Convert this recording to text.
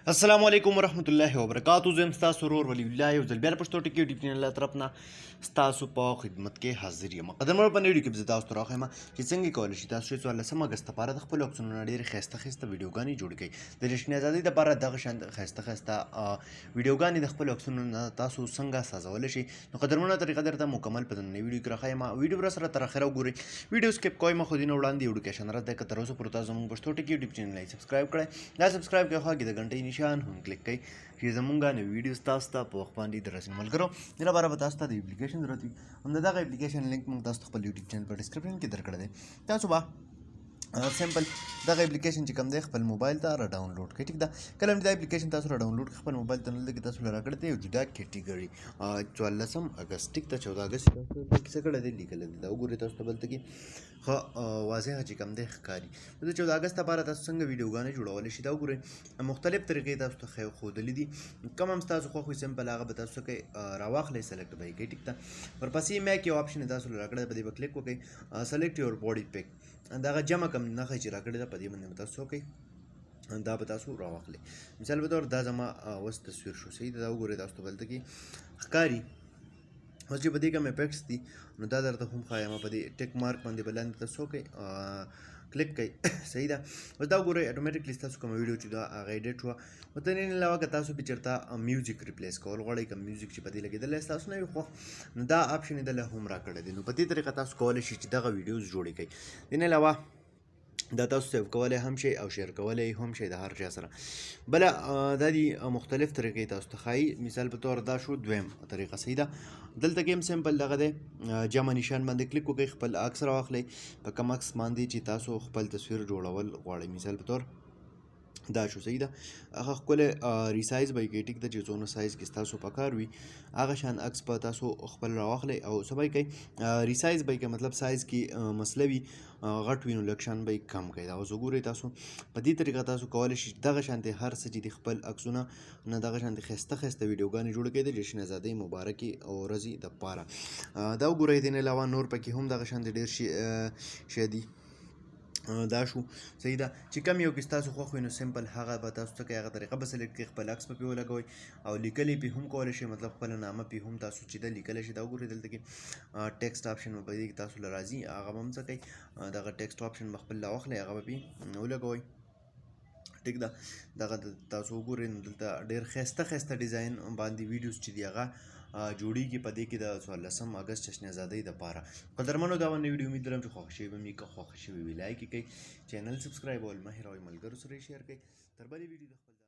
السلام علیکم ورحمۃ اللہ وبرکاتہ. زم ستاسو ورور ولی الله یو ځل بیا په پښتو ټکی یوټیوب چینل له طرف نه ستاسو په خدمت کې حاضر یم. قدرمنو په ویډیو کې به زه تاسو ته راښیم چې څنګه کولی شئ تاسو 14 اګست لپاره د خپلو عکسونو نه ډېرې ښایسته ښایسته ویډیوګانې جوړې کړئ. د رښتینې ازادۍ لپاره دغه شان ښایسته ښایسته ویډیوګانې د خپلو عکسونو نه تاسو څنګه سازولی شئ. نو قدرمنو طریقه درته مکمل په نننۍ ویډیو کې راښیم. ویډیو به راسره تر اخره وګورئ. ویډیو سکپ کوئ مه خو دې نه وړاندې یو ډوټیفیکیشن راته که تر اوسه پورې تاسو زموږ پښتو ټکی یوټیوب چینل یې سبسکرایب کړئ. دا سبسکرایب کوئ خوا کې د غنټۍ نشان هم کلیک کړئ چې زمونږ نوې ویډیوز تاسو ته په وخت باندې دررسي. ملګرو دې لپاره به تاسو ته د اپلیکیشن ضرورت وي. همدغه اپلیکیشن لینک موږ تاسو ته خپل یوټیوب چینل په ډسکرپشن کې درکړی دی. تاسو به سمپل دغه اپلیکیشن چې کوم دی خپل موبایل ته را ډاونلوډ کړئ. ټیک ده. کله هم دا اپلیکیشن تاسو را ډاونلوډ کړئ خپل موبایل ته، دلته کې تاسو له راکړی دی یو جدا کیټګري 14 اګست. ټیک ده. 14 اګست تاسو دلته کې څه کړی دی لیکلی دی. دا وګورئ تاسو ته دلته کې ښه واضحه چې کوم دی ښکاري. د 14 اګست لپاره تاسو څنګه ویډیوګانې جوړولی شئ دا وګورئ. مختلف طریقې تاسو ته ښودلي دي. کوم هم ستاسو خوښ وي سمپل هغه به تاسو کوئ راواخلئ، سلیکټ به یې کوئ. ټیک ده. ورپسې میک یو آپشن تاسو له راکړی دی، په دې به کلیک وکړئ. سلیکټ یور باډي پیک، دغه جمع کوم نښه چې راکړې ده په دې باندې به تاسو وکړئ، دا به تاسو راواخلئ. مثال په طور دا زما اوس تصویر شو. صحیح ده. دا وګورئ تاسو ته دلته کې ښکاري. اوس چې په دې کوم افیکټس دي نو دا درته هم ښایم. په دې ټیک مارک باندې به لاندې تاسو وکړئ، کلیک کوئ. صحیح ده. اوس دا وګورئ اټومیټیکلی ستاسو کومه ویډیو چې دا هغه ایډیټ شوه. او تر دې علاوه که تاسو پرې چېرته میوزیک ریپلیس کول غواړئ، کوم میوزیک چې په دې لګېدلی ستاسو نه وي خوښ، نو دا آپشن یې دله هم راکړی دی. نو په دې طریقه تاسو کولی شئ چې دغه ویډیوز جوړې کړئ. دې نه علاوه دا تاسو سیو کولی هم شئ او شیر کولی هم شئ د هر چا سره. بله دا دي مختلف طریقې تاسو ته ښایي. مثال په طور دا شو دویم طریقه. صحیح ده. دلته کې هم سمپل دغه دی، جمع نشان باندې کلیک وکړئ، خپل عکس راواخلئ په کوم عکس باندې چې تاسو خپل تصویر جوړول غواړئ. مثال په طور دا شو. صحیح ده. هغه ښکلی ریسایز به یې کوئ. ټیک ده. چې څونه سایز کې ستاسو په کار وي هغه شان عکس به تاسو خپل راواخلئ او څه به یې کوئ ریسایز به یې کوئ. مطلب سایز کې مسله وي غټ وي نو لږ شان به یې کم کړئ. دا اوس وګورئ تاسو په دې طریقه تاسو کولی شئ دغه شانتې هر څه چې د خپل عکسونه نه دغه شانتې ښایسته ښایسته ویډیوګانې جوړې کړئ د جشن ازادۍ مبارکې ورځې دپاره. دا وګورئ. دې نه علاوه نور پکې هم دغه شانتې ډېر شی دي. دا شو. صحیح ده. چې کم یو کې ستاسو خوښ وي نو سمپل هغه به تاسو څه کوئ، هغه طریقه به سلیکټ کړئ، خپل عکس به پرې ولګوئ او لیکل یې پرې هم کولی شئ. مطلب خپله نامه پرې هم تاسو چې ده لیکلی شئ. دا وګورئ دلته کې ټیکسټ آپشن به په دې کې تاسو له راځي، هغه به هم څه کوئ دغه ټیکسټ آپشن به خپل راواخلئ، هغه به پرې ولګوئ. ټیک ده. دغه تاسو وګورئ نو دلته ډېر ښایسته ښایسته ډیزاین باندې ویډیوز چې دي هغه جوړیږي په دې کې د 14 اګست جشن ازادۍ دپاره. قدرمنو دا ونه ویډیو امید لرم چې خوښه شوې به مې. که خوښه شوې وي لایک یې کړئ، چینل سبسکرایبول مه هېروئ، ملګرو سره یې شیر کړئ. تر بلې ویډیو د خپل